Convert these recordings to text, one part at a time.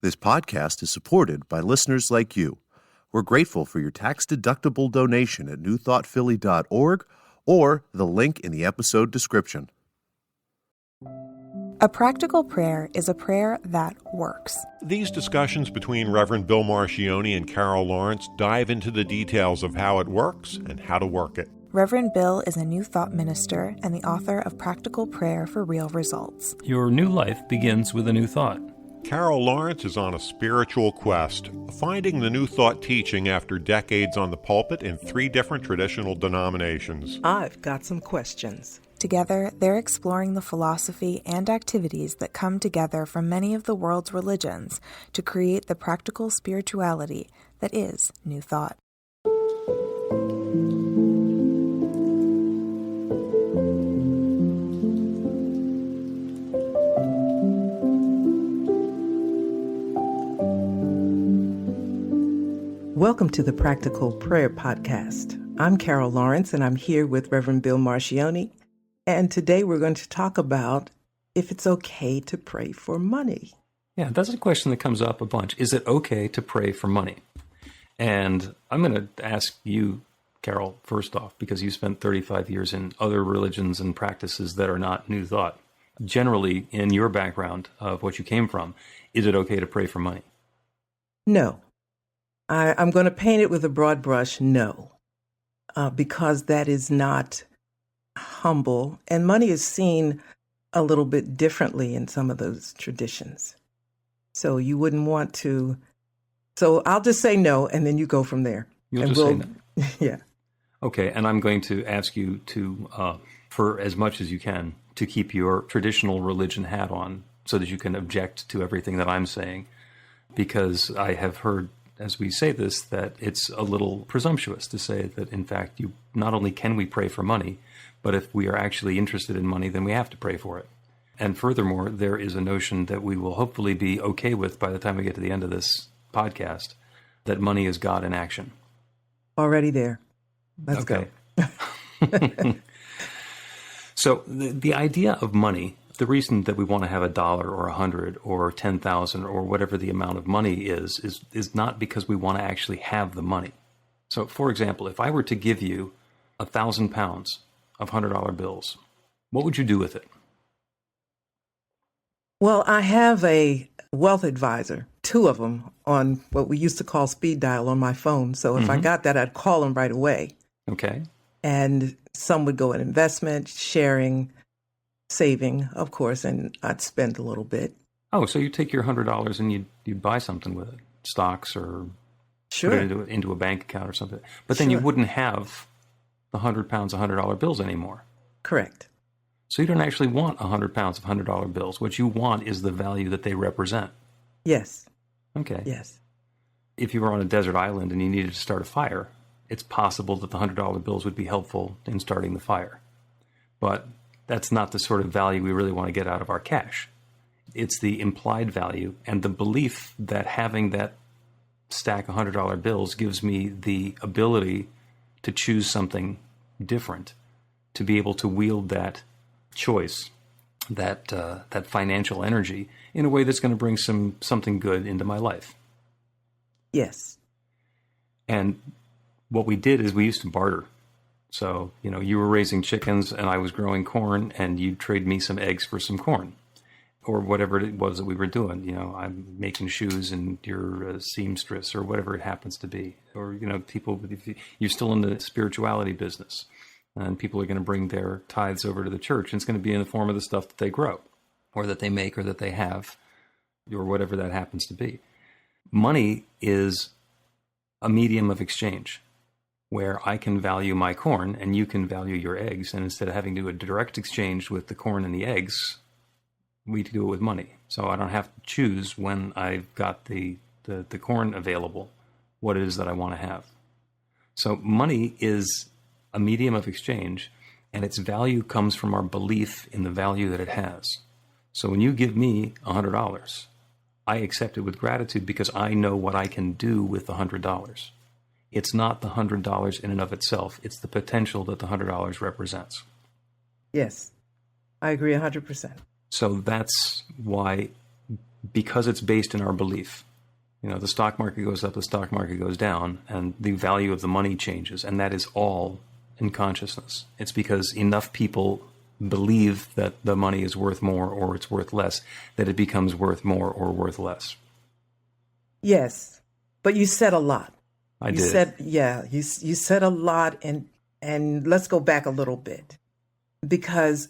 This podcast is supported by listeners like you. We're grateful for your tax-deductible donation at newthoughtphilly.org or the link in the episode description. A practical prayer is a prayer that works. These discussions between Reverend Bill Marcioni and Carol Lawrence dive into the details of how it works and how to work it. Reverend Bill is a New Thought minister and the author of Practical Prayer for Real Results. Your new life begins with a new thought. Carol Lawrence is on a spiritual quest, finding the New Thought teaching after decades on the pulpit in 3 different traditional denominations. I've got some questions. Together, they're exploring the philosophy and activities that come together from many of the world's religions to create the practical spirituality that is New Thought. Welcome to the Practical Prayer Podcast. I'm Carol Lawrence, and I'm here with Reverend Bill Marcioni. And today we're going to talk about if it's okay to pray for money. Yeah, that's a question that comes up a bunch. Is it okay to pray for money? And I'm going to ask you, Carol, first off, because you spent 35 years in other religions and practices that are not New Thought. Generally, in your background of what you came from, is it okay to pray for money? No. I'm going to paint it with a broad brush, no, because that is not humble, and money is seen a little bit differently in some of those traditions. So you wouldn't want to. So I'll just say no, and then you go from there. You'll just say no. Yeah. Okay, and I'm going to ask you to, for as much as you can, to keep your traditional religion hat on so that you can object to everything that I'm saying, because I have heard, as we say this, that it's a little presumptuous to say that, in fact, you not only can we pray for money, but if we are actually interested in money, then we have to pray for it. And furthermore, there is a notion that we will hopefully be okay with by the time we get to the end of this podcast, that money is God in action. Already there. Let's go. Okay. So the idea of money, the reason that we want to have $1 or 100 or 10,000 or whatever the amount of money is not because we want to actually have the money. So, for example, if I were to give you 1,000 pounds of $100 bills, what would you do with it? Well, I have a wealth advisor, 2 of them, on what we used to call speed dial on my phone. So if I got that, I'd call them right away. Okay. And some would go in investment, sharing, saving, of course, and I'd spend a little bit. Oh, so you take your $100 and you'd buy something with it, stocks or Sure. put it into a bank account or something. But then you wouldn't have the 100 pounds of $100 bills anymore. Correct. So you don't actually want 100 pounds of $100 bills. What you want is the value that they represent. Yes. Okay. Yes. If you were on a desert island and you needed to start a fire, it's possible that the $100 bills would be helpful in starting the fire. But that's not the sort of value we really want to get out of our cash. It's the implied value and the belief that having that stack of $100 bills gives me the ability to choose something different, to be able to wield that choice, that financial energy in a way that's going to bring something good into my life. Yes. And what we did is we used to barter. So, you were raising chickens and I was growing corn and you'd trade me some eggs for some corn or whatever it was that we were doing. I'm making shoes and you're a seamstress or whatever it happens to be. Or, people, if you're still in the spirituality business and people are going to bring their tithes over to the church, and it's going to be in the form of the stuff that they grow or that they make or that they have or whatever that happens to be. Money is a medium of exchange, where I can value my corn and you can value your eggs. And instead of having to do a direct exchange with the corn and the eggs, we do it with money. So I don't have to choose when I've got the corn available, what it is that I want to have. So money is a medium of exchange, and its value comes from our belief in the value that it has. So when you give me $100, I accept it with gratitude because I know what I can do with the $100. It's not the $100 in and of itself. It's the potential that the $100 represents. Yes, I agree 100%. So that's why because it's based in our belief. The stock market goes up, the stock market goes down, and the value of the money changes. And that is all in consciousness. It's because enough people believe that the money is worth more or it's worth less, that it becomes worth more or worth less. Yes, but you said a lot. I You did. said, yeah, you said a lot, and let's go back a little bit, because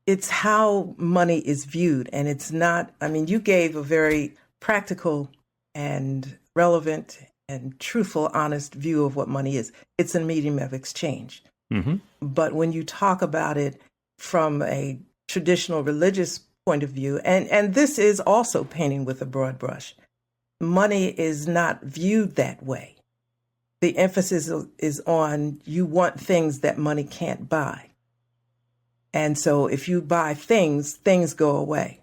it's how money is viewed, and it's not, you gave a very practical and relevant and truthful, honest view of what money is. It's a medium of exchange. Mm-hmm. But when you talk about it from a traditional religious point of view, and this is also painting with a broad brush, money is not viewed that way. The emphasis is on you want things that money can't buy. And so if you buy things go away.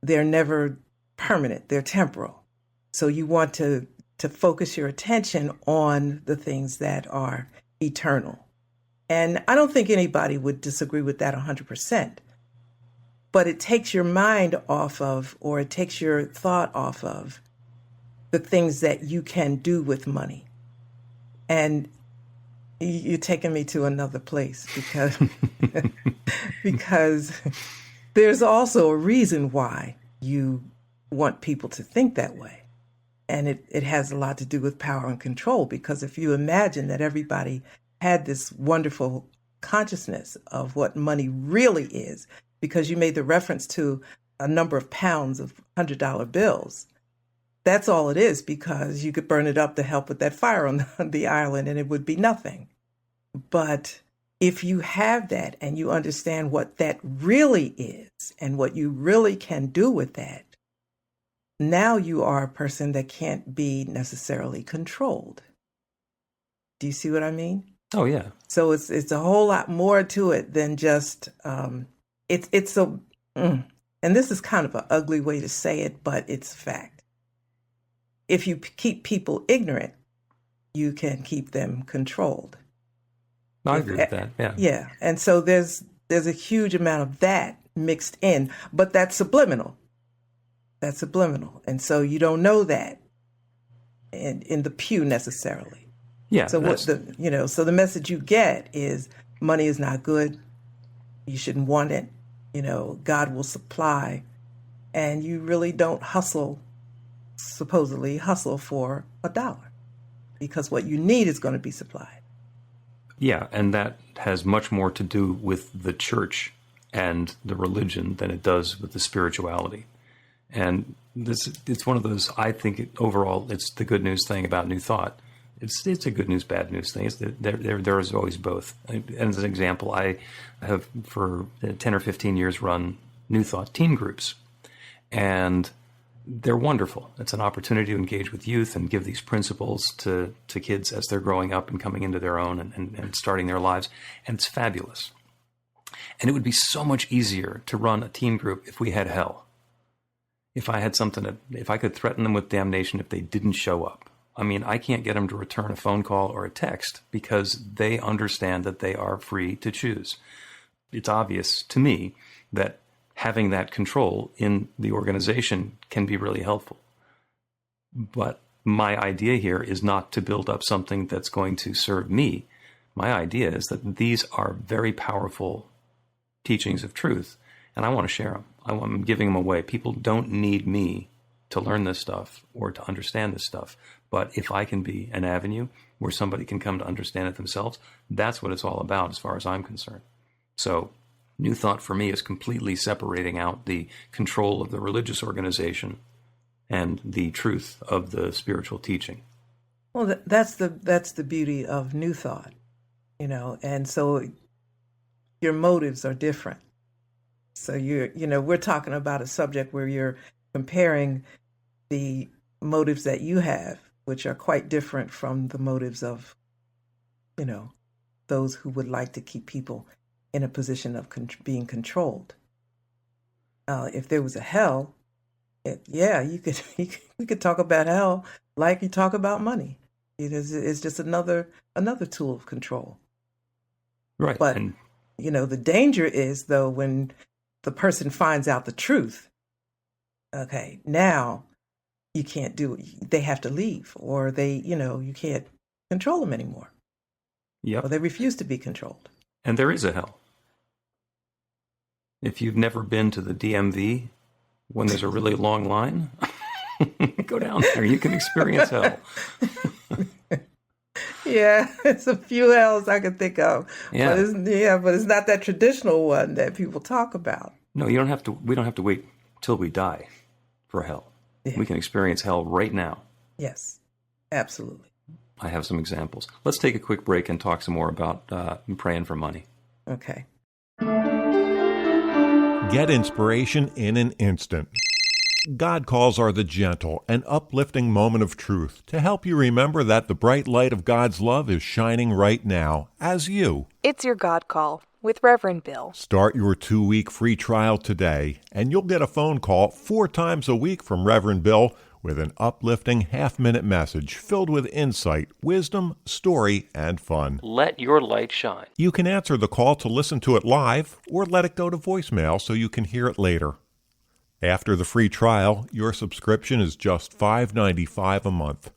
They're never permanent, they're temporal. So you want to focus your attention on the things that are eternal. And I don't think anybody would disagree with that 100%. But it takes your mind off of, or it takes your thought off of, the things that you can do with money. And you're taking me to another place because there's also a reason why you want people to think that way. And it has a lot to do with power and control, because if you imagine that everybody had this wonderful consciousness of what money really is, because you made the reference to a number of pounds of $100 bills, that's all it is, because you could burn it up to help with that fire on the island and it would be nothing. But if you have that and you understand what that really is and what you really can do with that, now you are a person that can't be necessarily controlled. Do you see what I mean? Oh, yeah. So it's a whole lot more to it than just, and this is kind of an ugly way to say it, but it's a fact. If you keep people ignorant, you can keep them controlled. I agree with that, yeah. Yeah, and so there's a huge amount of that mixed in, but that's subliminal. That's subliminal, and so you don't know that in the pew necessarily. Yeah. So so the message you get is money is not good. You shouldn't want it. God will supply, and you really don't supposedly hustle for $1, because what you need is going to be supplied. Yeah, and that has much more to do with the church and the religion than it does with the spirituality. And it's one of those, I think overall, it's the good news thing about New Thought. It's a good news, bad news thing. There is always both. And as an example, I have for 10 or 15 years run New Thought team groups. And they're wonderful. It's an opportunity to engage with youth and give these principles to kids as they're growing up and coming into their own and starting their lives. And it's fabulous. And it would be so much easier to run a team group if we had hell. If I had if I could threaten them with damnation if they didn't show up. I can't get them to return a phone call or a text because they understand that they are free to choose. It's obvious to me that having that control in the organization can be really helpful. But my idea here is not to build up something that's going to serve me. My idea is that these are very powerful teachings of truth, and I want to share them. I'm giving them away. People don't need me to learn this stuff or to understand this stuff. But if I can be an avenue where somebody can come to understand it themselves, that's what it's all about as far as I'm concerned. So New Thought for me is completely separating out the control of the religious organization and the truth of the spiritual teaching. Well, that's the beauty of New Thought, and so your motives are different. So we're talking about a subject where you're comparing the motives that you have, which are quite different from the motives of, those who would like to keep people in a position of being controlled. If there was a hell, we could talk about hell like you talk about money. It's just another tool of control. Right. But the danger is though when the person finds out the truth, Okay, now you can't do it. They have to leave, or you can't control them anymore, Yep. or they refuse to be controlled. And there is a hell. If you've never been to the DMV, when there's a really long line, go down there. You can experience hell. Yeah, it's a few hells I can think of. Yeah. But it's not that traditional one that people talk about. No, we don't have to wait till we die for hell. Yeah. We can experience hell right now. Yes, absolutely. I have some examples. Let's take a quick break and talk some more about praying for money. Okay. Get inspiration in an instant. God calls are the gentle and uplifting moment of truth to help you remember that the bright light of God's love is shining right now as you. It's your God Call with Reverend Bill. Start your 2-week free trial today, and you'll get a phone call 4 times a week from Reverend Bill with an uplifting half-minute message filled with insight, wisdom, story, and fun. Let your light shine. You can answer the call to listen to it live or let it go to voicemail so you can hear it later. After the free trial, your subscription is just $5.95 a month.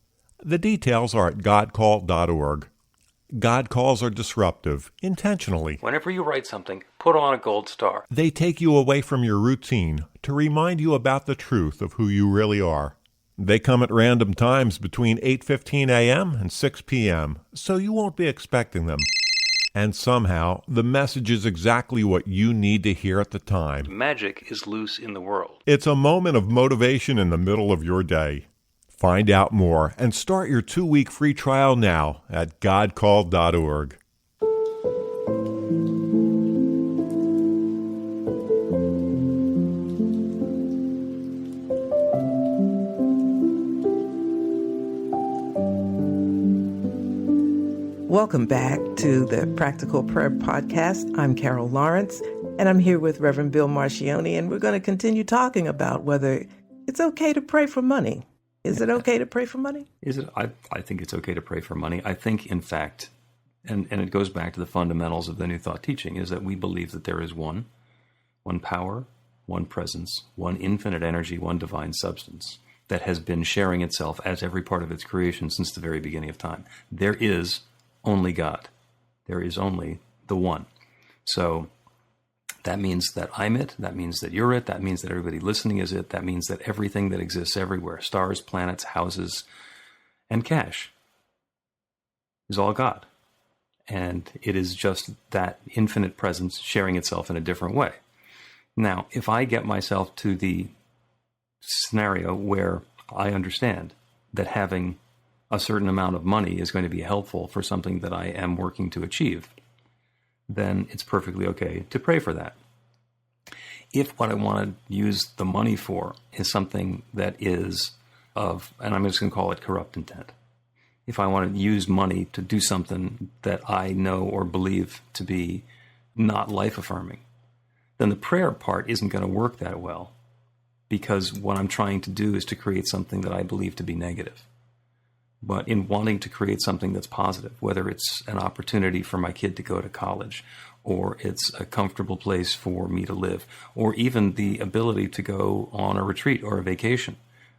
The details are at godcall.org. God calls are disruptive, intentionally. Whenever you write something, put on a gold star. They take you away from your routine to remind you about the truth of who you really are. They come at random times between 8:15 a.m. and 6 p.m., so you won't be expecting them. And somehow, the message is exactly what you need to hear at the time. Magic is loose in the world. It's a moment of motivation in the middle of your day. Find out more and start your 2-week free trial now at godcall.org. Welcome back to the Practical Prayer Podcast. I'm Carol Lawrence, and I'm here with Reverend Bill Marcioni, and we're going to continue talking about whether it's okay to pray for money. Is it okay to pray for money? Is it? I think it's okay to pray for money. I think, in fact, and it goes back to the fundamentals of the New Thought teaching, is that we believe that there is one power, one presence, one infinite energy, one divine substance that has been sharing itself as every part of its creation since the very beginning of time. There is only God. There is only the one. So that means that I'm it. That means that you're it. That means that everybody listening is it. That means that everything that exists everywhere, stars, planets, houses, and cash, is all God. And it is just that infinite presence sharing itself in a different way. Now, if I get myself to the scenario where I understand that having a certain amount of money is going to be helpful for something that I am working to achieve, then it's perfectly okay to pray for that. If what I want to use the money for is something that is of, and I'm just going to call it corrupt intent. If I want to use money to do something that I know or believe to be not life-affirming, then the prayer part isn't going to work that well, because what I'm trying to do is to create something that I believe to be negative. But in wanting to create something that's positive, whether it's an opportunity for my kid to go to college, or it's a comfortable place for me to live, or even the ability to go on a retreat or a vacation,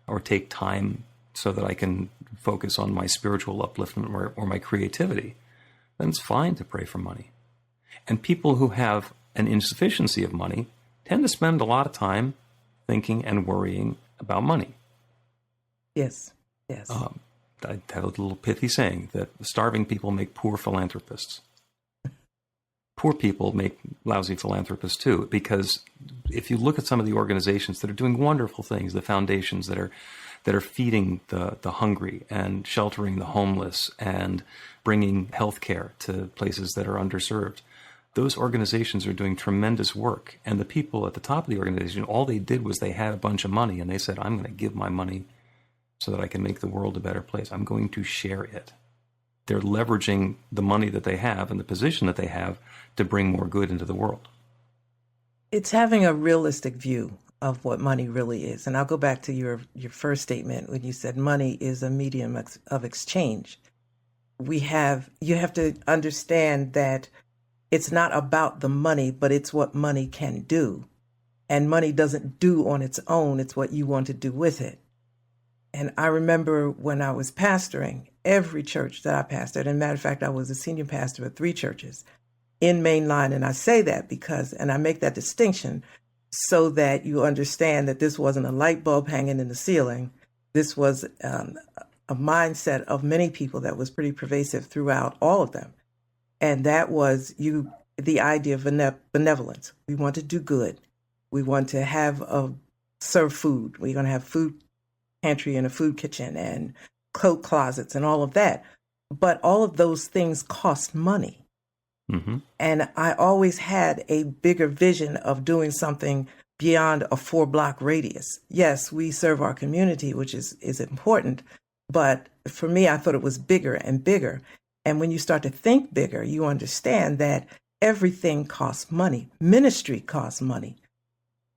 or take time so that I can focus on my spiritual upliftment or my creativity, then it's fine to pray for money. And people who have an insufficiency of money tend to spend a lot of time thinking and worrying about money. Yes, yes. I have a little pithy saying that starving people make poor philanthropists. Poor people make lousy philanthropists too, because if you look at some of the organizations that are doing wonderful things, the foundations that are feeding the hungry and sheltering the homeless and bringing health care to places that are underserved, those organizations are doing tremendous work. And the people at the top of the organization, all they did was they had a bunch of money and they said, I'm going to give my money so that I can make the world a better place. I'm going to share it. They're leveraging the money that they have and the position that they have to bring more good into the world. It's having a realistic view of what money really is. And I'll go back to your first statement when you said money is a medium of exchange. You have to understand that it's not about the money, but it's what money can do. And money doesn't do on its own. It's what you want to do with it. And I remember when I was pastoring, every church that I pastored, and matter of fact, I was a senior pastor at 3 churches in mainline. And I say that because, and I make that distinction so that you understand that this wasn't a light bulb hanging in the ceiling. This was a mindset of many people that was pretty pervasive throughout all of them. And that was the idea of benevolence. We want to do good. We want to serve food. We're going to have food pantry and a food kitchen and coat closets and all of that. But all of those things cost money. Mm-hmm. And I always had a bigger vision of doing something beyond a 4-block radius. Yes, we serve our community, which is important. But for me, I thought it was bigger and bigger. And when you start to think bigger, you understand that everything costs money. Ministry costs money.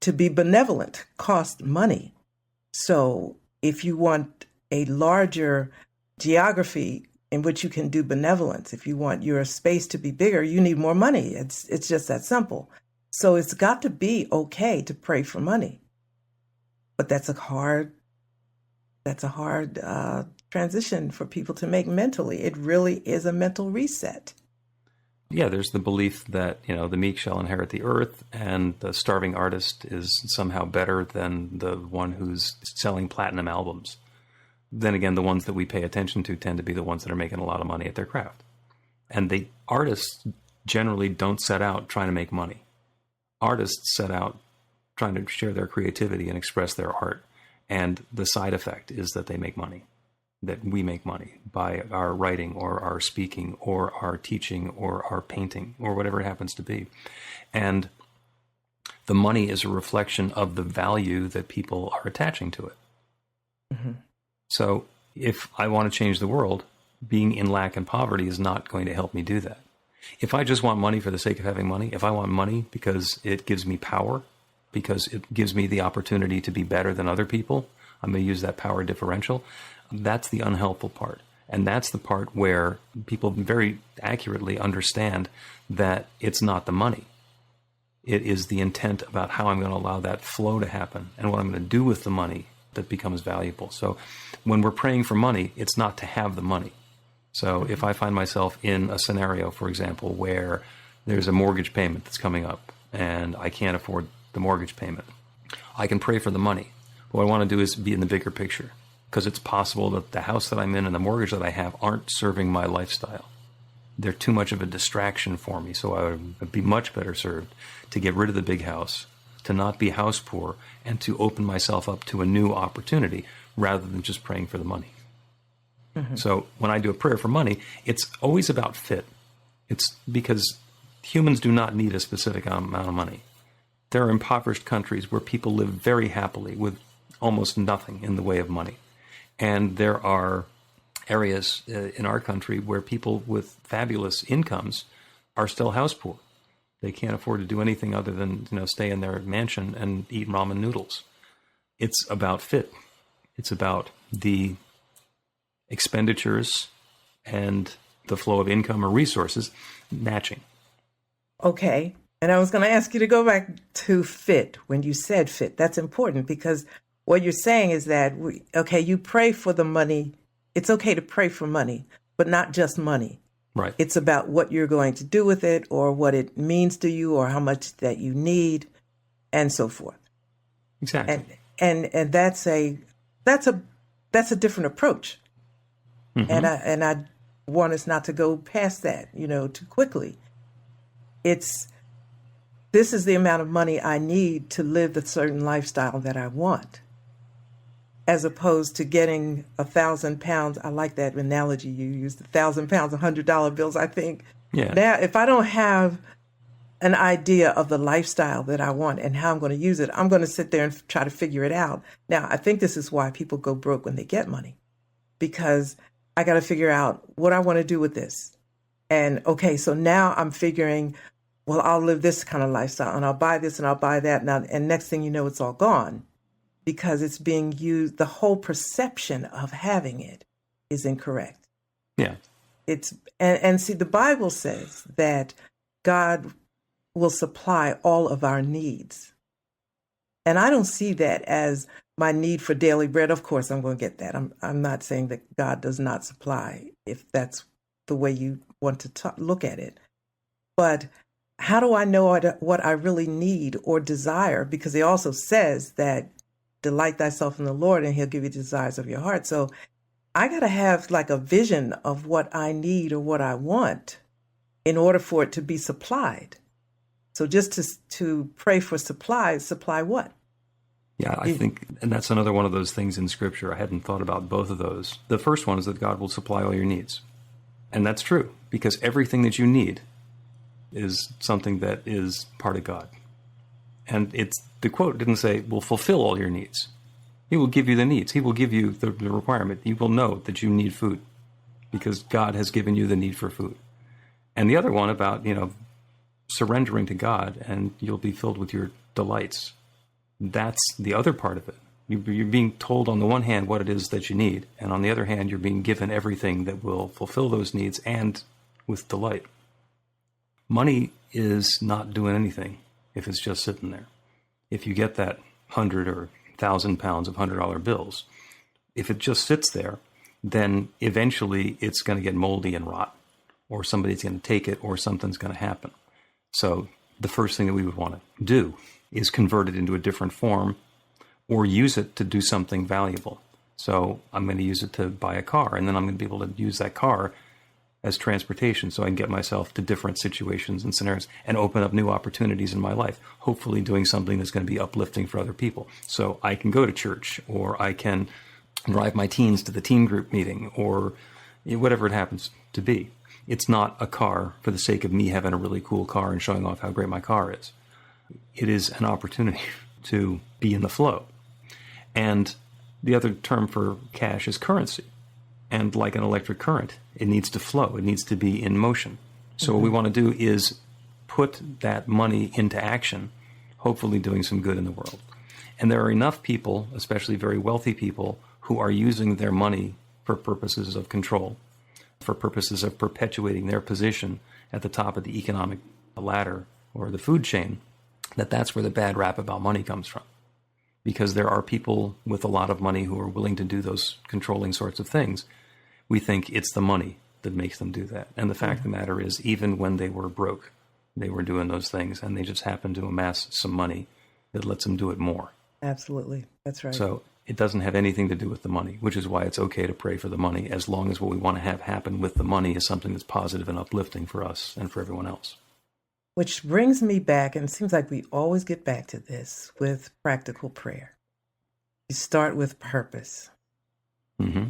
To be benevolent costs money. So if you want a larger geography in which you can do benevolence, if you want your space to be bigger, you need more money. It's just that simple. So it's got to be okay to pray for money. But that's a hard transition for people to make mentally. It really is a mental reset. Yeah, there's the belief that, the meek shall inherit the earth, and the starving artist is somehow better than the one who's selling platinum albums. Then again, the ones that we pay attention to tend to be the ones that are making a lot of money at their craft. And the artists generally don't set out trying to make money. Artists set out trying to share their creativity and express their art. And the side effect is that they make money, that we make money by our writing or our speaking or our teaching or our painting or whatever it happens to be. And the money is a reflection of the value that people are attaching to it. Mm-hmm. So if I want to change the world, being in lack and poverty is not going to help me do that. If I just want money for the sake of having money, if I want money because it gives me power, because it gives me the opportunity to be better than other people, I'm going to use that power differential. That's the unhelpful part. And that's the part where people very accurately understand that it's not the money. It is the intent about how I'm going to allow that flow to happen and what I'm going to do with the money that becomes valuable. So when we're praying for money, it's not to have the money. So if I find myself in a scenario, for example, where there's a mortgage payment that's coming up and I can't afford the mortgage payment, I can pray for the money. What I want to do is be in the bigger picture, because it's possible that the house that I'm in and the mortgage that I have aren't serving my lifestyle. They're too much of a distraction for me. So I would be much better served to get rid of the big house, to not be house poor, and to open myself up to a new opportunity rather than just praying for the money. Mm-hmm. So when I do a prayer for money, it's always about fit. It's because humans do not need a specific amount of money. There are impoverished countries where people live very happily with almost nothing in the way of money. And there are areas in our country where people with fabulous incomes are still house poor. They can't afford to do anything other than stay in their mansion and eat ramen noodles. It's about fit. It's about the expenditures and the flow of income or resources matching. Okay. And I was going to ask you to go back to fit. When you said fit, that's important, because what you're saying is that, you pray for the money. It's okay to pray for money, but not just money. Right. It's about what you're going to do with it, or what it means to you, or how much that you need, and so forth. Exactly. And that's a different approach. Mm-hmm. And I want us not to go past that, too quickly. This is the amount of money I need to live the certain lifestyle that I want, as opposed to getting 1,000 pounds. I like that analogy you used, 1,000 pounds, $100 bills. I think now, if I don't have an idea of the lifestyle that I want and how I'm going to use it, I'm going to sit there and try to figure it out. Now, I think this is why people go broke when they get money, because I got to figure out what I want to do with this. And okay, so now I'm figuring, well, I'll live this kind of lifestyle and I'll buy this and I'll buy that. And next thing you know, it's all gone because it's being used. The whole perception of having it is incorrect. Yeah. And see, the Bible says that God will supply all of our needs. And I don't see that as my need for daily bread. Of course, I'm going to get that. I'm not saying that God does not supply, if that's the way you want to look at it. But how do I know what I really need or desire? Because he also says that delight thyself in the Lord and he'll give you the desires of your heart. So I got to have like a vision of what I need or what I want in order for it to be supplied. So just to pray for supply what? Yeah, I think, and that's another one of those things in Scripture. I hadn't thought about both of those. The first one is that God will supply all your needs. And that's true, because everything that you need is something that is part of God. And the quote didn't say, will fulfill all your needs. He will give you the needs. He will give you the requirement. You will know that you need food, because God has given you the need for food. And the other one about, surrendering to God, and you'll be filled with your delights. That's the other part of it. You're being told on the one hand what it is that you need, and on the other hand, you're being given everything that will fulfill those needs and with delight. Money is not doing anything if it's just sitting there. If you get that 100 or 1,000 pounds of $100 bills, if it just sits there, then eventually it's going to get moldy and rot, or somebody's going to take it, or something's going to happen. So the first thing that we would want to do is convert it into a different form or use it to do something valuable. So I'm going to use it to buy a car, and then I'm going to be able to use that car as transportation so I can get myself to different situations and scenarios and open up new opportunities in my life, hopefully doing something that's going to be uplifting for other people. So I can go to church, or I can drive my teens to the teen group meeting, or whatever it happens to be. It's not a car for the sake of me having a really cool car and showing off how great my car is. It is an opportunity to be in the flow. And the other term for cash is currency. And like an electric current, it needs to flow. It needs to be in motion. So what we want to do is put that money into action, hopefully doing some good in the world. And there are enough people, especially very wealthy people, who are using their money for purposes of control, for purposes of perpetuating their position at the top of the economic ladder or the food chain, that's where the bad rap about money comes from. Because there are people with a lot of money who are willing to do those controlling sorts of things. We think it's the money that makes them do that. And the fact of the matter is, even when they were broke, they were doing those things, and they just happened to amass some money that lets them do it more. Absolutely. That's right. So it doesn't have anything to do with the money, which is why it's okay to pray for the money, as long as what we want to have happen with the money is something that's positive and uplifting for us and for everyone else. Which brings me back, and it seems like we always get back to this with practical prayer. You start with purpose. Mm-hmm.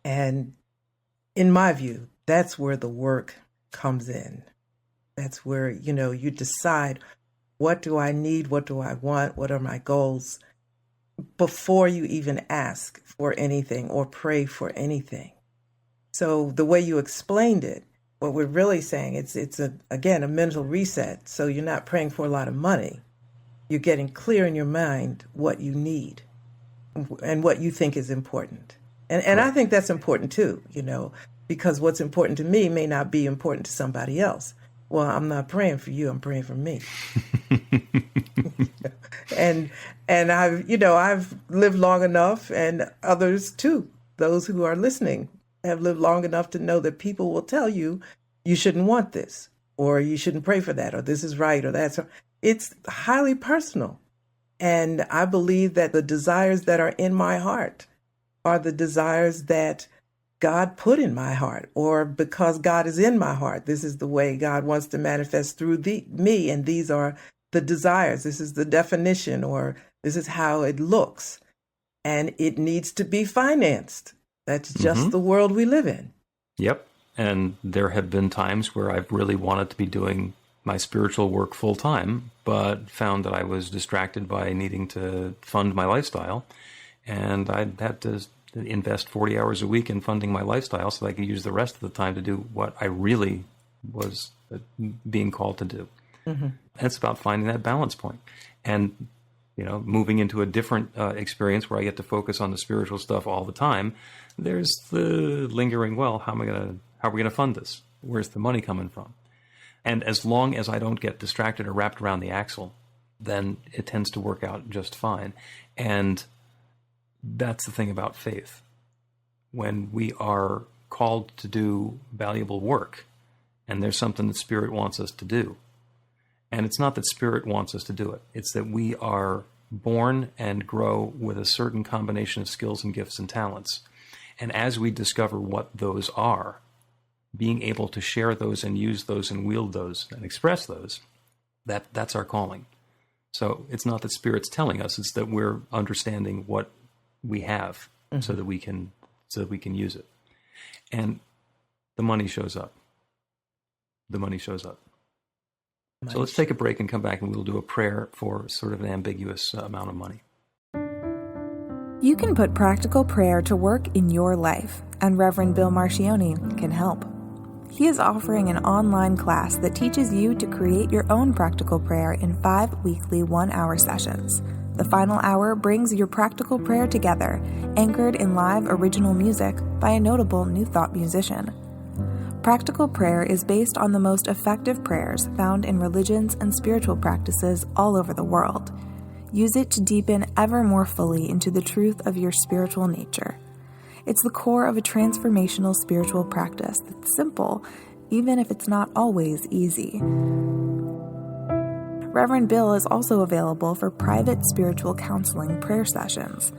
And in my view, that's where the work comes in. That's where, you decide, what do I need? What do I want? What are my goals? Before you even ask for anything or pray for anything. So the way you explained it, what we're really saying, it's a mental reset. So you're not praying for a lot of money. You're getting clear in your mind what you need and what you think is important. And I think that's important too, because what's important to me may not be important to somebody else. Well, I'm not praying for you, I'm praying for me. and I've lived long enough, and others too, those who are listening have lived long enough to know that people will tell you, you shouldn't want this, or you shouldn't pray for that, or this is right, or that's. It's highly personal. And I believe that the desires that are in my heart are the desires that God put in my heart, or because God is in my heart. This is the way God wants to manifest through me, and these are the desires. This is the definition, or this is how it looks. And it needs to be financed. That's just the world we live in. Yep. And there have been times where I've really wanted to be doing my spiritual work full time, but found that I was distracted by needing to fund my lifestyle. And I'd have to invest 40 hours a week in funding my lifestyle so that I could use the rest of the time to do what I really was being called to do. Mm-hmm. And it's about finding that balance point. And moving into a different experience where I get to focus on the spiritual stuff all the time, there's the lingering, well, how are we going to fund this? Where's the money coming from? And as long as I don't get distracted or wrapped around the axle then it tends to work out just fine. And that's the thing about faith. When we are called to do valuable work, and there's something that Spirit wants us to do, and it's not that Spirit wants us to do it, it's that we are born and grow with a certain combination of skills and gifts and talents. And as we discover what those are, being able to share those and use those and wield those and express those, that's our calling. So it's not that Spirit's telling us, it's that we're understanding what we have so that we can use it. And the money shows up. The money shows up. So let's take a break and come back, and we'll do a prayer for sort of an ambiguous amount of money. You can put practical prayer to work in your life, and Reverend Bill Marcioni can help. He is offering an online class that teaches you to create your own practical prayer in 5 weekly 1-hour sessions. The final hour brings your practical prayer together, anchored in live original music by a notable New Thought musician. Practical prayer is based on the most effective prayers found in religions and spiritual practices all over the world. Use it to deepen ever more fully into the truth of your spiritual nature. It's the core of a transformational spiritual practice that's simple, even if it's not always easy. Reverend Bill is also available for private spiritual counseling prayer sessions.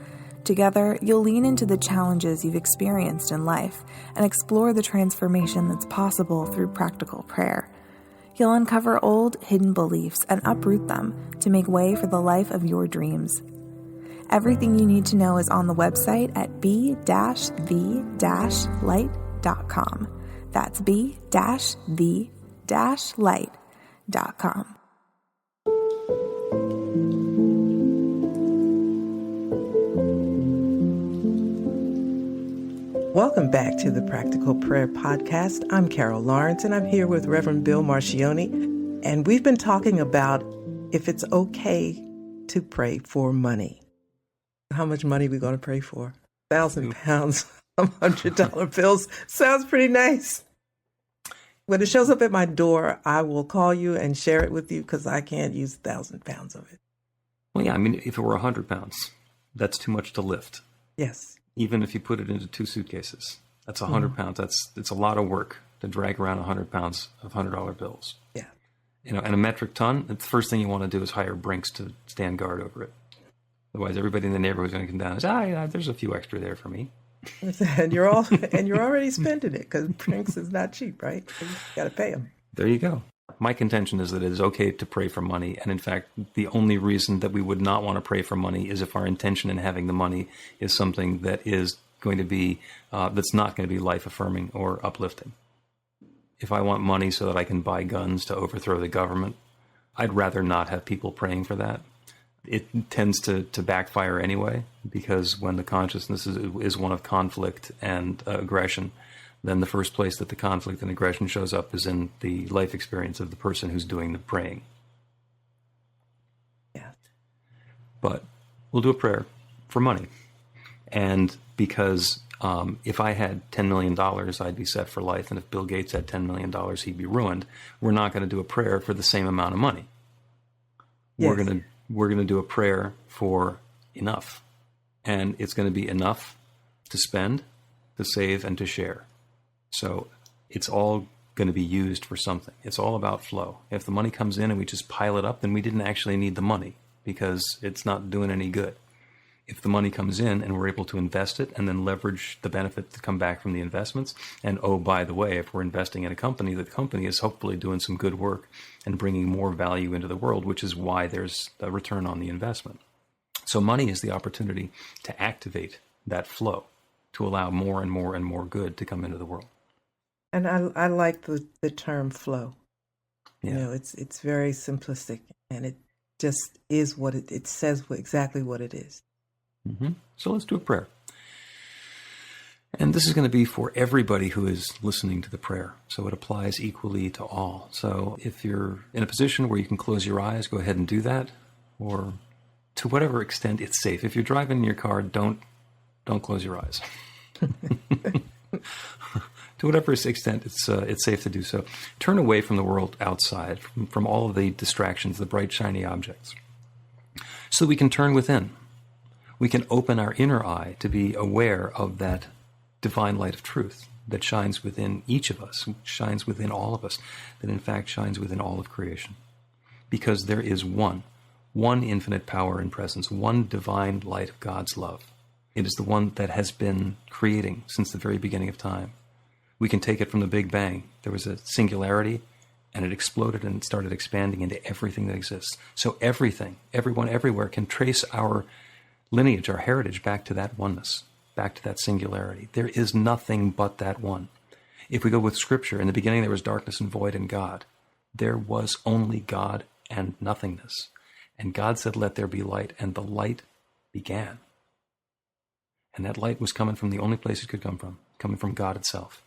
Together, you'll lean into the challenges you've experienced in life and explore the transformation that's possible through practical prayer. You'll uncover old, hidden beliefs and uproot them to make way for the life of your dreams. Everything you need to know is on the website at b-the-light.com. That's b-the-light.com. Welcome back to the Practical Prayer Podcast. I'm Carol Lawrence, and I'm here with Reverend Bill Marcioni, and we've been talking about if it's okay to pray for money. How much money are we going to pray for? 1,000 pounds, $100 bills. Sounds pretty nice. When it shows up at my door, I will call you and share it with you because I can't use 1,000 pounds of it. Well, yeah, I mean, if it were 100 pounds, that's too much to lift. Yes. Even if you put it into 2 suitcases, that's 100 pounds. It's a lot of work to drag around 100 pounds of $100 bills. Yeah. And a metric ton, the first thing you want to do is hire Brinks to stand guard over it. Otherwise, everybody in the neighborhood is going to come down and say, there's a few extra there for me. And you're already spending it because Brinks is not cheap, right? You got to pay him. There you go. My contention is that it is okay to pray for money. And in fact, the only reason that we would not want to pray for money is if our intention in having the money is something that is going to be, that's not going to be life-affirming or uplifting. If I want money so that I can buy guns to overthrow the government, I'd rather not have people praying for that. It tends to backfire anyway, because when the consciousness is one of conflict and aggression, then the first place that the conflict and aggression shows up is in the life experience of the person who's doing the praying. Yeah. But we'll do a prayer for money. And because if I had $10 million, I'd be set for life. And if Bill Gates had $10 million, he'd be ruined. We're not going to do a prayer for the same amount of money. Yes. We're going to do a prayer for enough. And it's going to be enough to spend, to save, and to share. So it's all going to be used for something. It's all about flow. If the money comes in and we just pile it up, then we didn't actually need the money because it's not doing any good. If the money comes in and we're able to invest it and then leverage the benefit to come back from the investments, and oh, by the way, if we're investing in a company, the company is hopefully doing some good work and bringing more value into the world, which is why there's a return on the investment. So money is the opportunity to activate that flow, to allow more and more and more good to come into the world. And I like the term flow. Yeah. You know, it's very simplistic, and it just is what it says exactly what it is. Mm-hmm. So let's do a prayer. And this is going to be for everybody who is listening to the prayer. So it applies equally to all. So if you're in a position where you can close your eyes, go ahead and do that. Or to whatever extent it's safe. If you're driving in your car, don't close your eyes. To whatever extent it's safe to do so. Turn away from the world outside, from all of the distractions, the bright, shiny objects. so that we can turn within. We can open our inner eye to be aware of that divine light of truth that shines within each of us, shines within all of us, that in fact shines within all of creation. Because there is one infinite power and presence, one divine light of God's love. It is the one that has been creating since the very beginning of time. We can take it from the Big Bang. There was a singularity, and it exploded and it started expanding into everything that exists. So everything, everyone, everywhere can trace our lineage, our heritage, back to that oneness, back to that singularity. There is nothing but that one. If we go with Scripture, in the beginning there was darkness and void in God. There was only God and nothingness. And God said, let there be light, and the light began. And that light was coming from the only place it could come from, coming from God itself.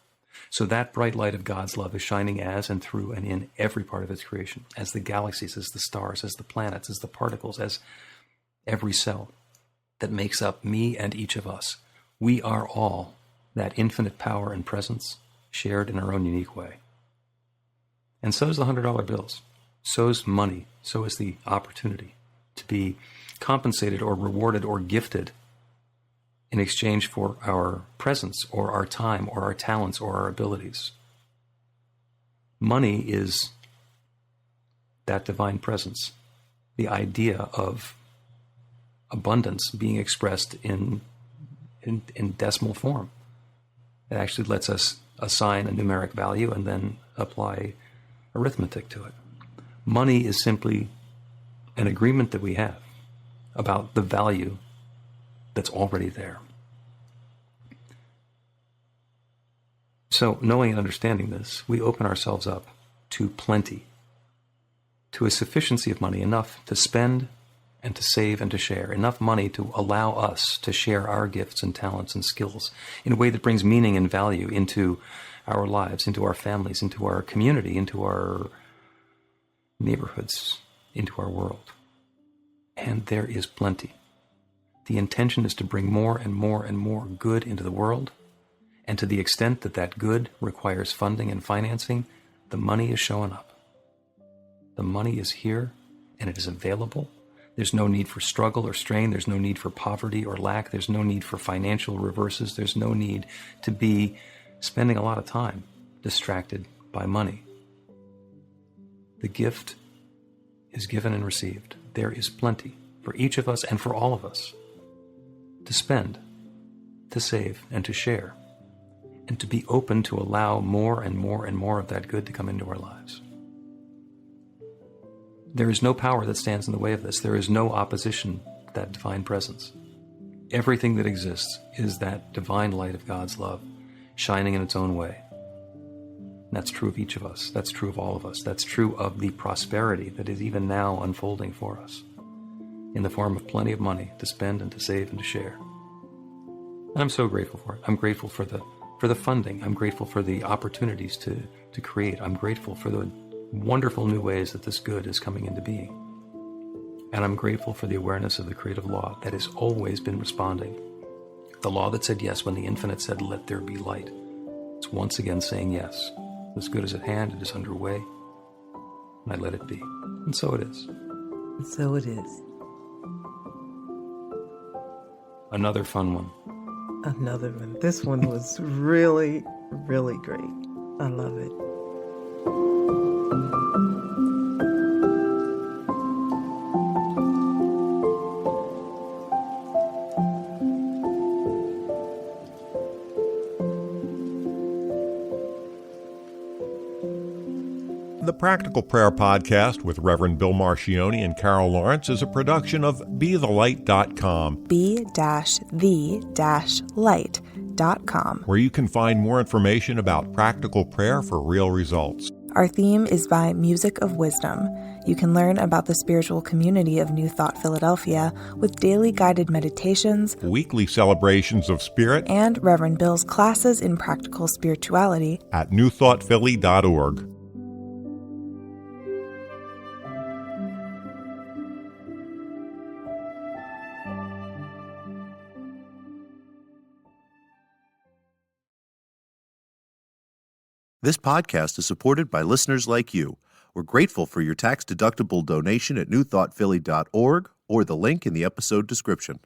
So that bright light of God's love is shining as and through and in every part of its creation, as the galaxies, as the stars, as the planets, as the particles, as every cell that makes up me and each of us. We are all that infinite power and presence shared in our own unique way. And so is the $100 bills. So is money. So is the opportunity to be compensated or rewarded or gifted in exchange for our presence or our time or our talents or our abilities. Money is that divine presence, the idea of abundance being expressed in decimal form. It actually lets us assign a numeric value and then apply arithmetic to it. Money is simply an agreement that we have about the value that's already there. So, knowing and understanding this, we open ourselves up to plenty, to a sufficiency of money, enough to spend and to save and to share, enough money to allow us to share our gifts and talents and skills in a way that brings meaning and value into our lives, into our families, into our community, into our neighborhoods, into our world. And there is plenty. The intention is to bring more and more and more good into the world, and to the extent that that good requires funding and financing, the money is showing up. The money is here, and it is available. There's no need for struggle or strain. There's no need for poverty or lack. There's no need for financial reverses. There's no need to be spending a lot of time distracted by money. The gift is given and received. There is plenty for each of us and for all of us to spend, to save, and to share, and to be open to allow more and more and more of that good to come into our lives. There is no power that stands in the way of this. There is no opposition to that divine presence. Everything that exists is that divine light of God's love shining in its own way. That's true of each of us. That's true of all of us. That's true of the prosperity that is even now unfolding for us in the form of plenty of money to spend and to save and to share. And I'm so grateful for it. I'm grateful for the funding. I'm grateful for the opportunities to create. I'm grateful for the wonderful new ways that this good is coming into being. And I'm grateful for the awareness of the creative law that has always been responding. The law that said yes when the infinite said, let there be light. It's once again saying yes. This good is at hand, it is underway, and I let it be. And so it is. And so it is. Another fun one. Another one. This one was really, really great. I love it. The Practical Prayer Podcast with Reverend Bill Marchioni and Carol Lawrence is a production of BeTheLight.com. be-the-light.com, where you can find more information about practical prayer for real results. Our theme is by Music of Wisdom. You can learn about the spiritual community of New Thought Philadelphia with daily guided meditations, Weekly celebrations of spirit, and Reverend Bill's classes in practical spirituality at newthoughtphilly.org. This podcast is supported by listeners like you. We're grateful for your tax-deductible donation at newthoughtphilly.org or the link in the episode description.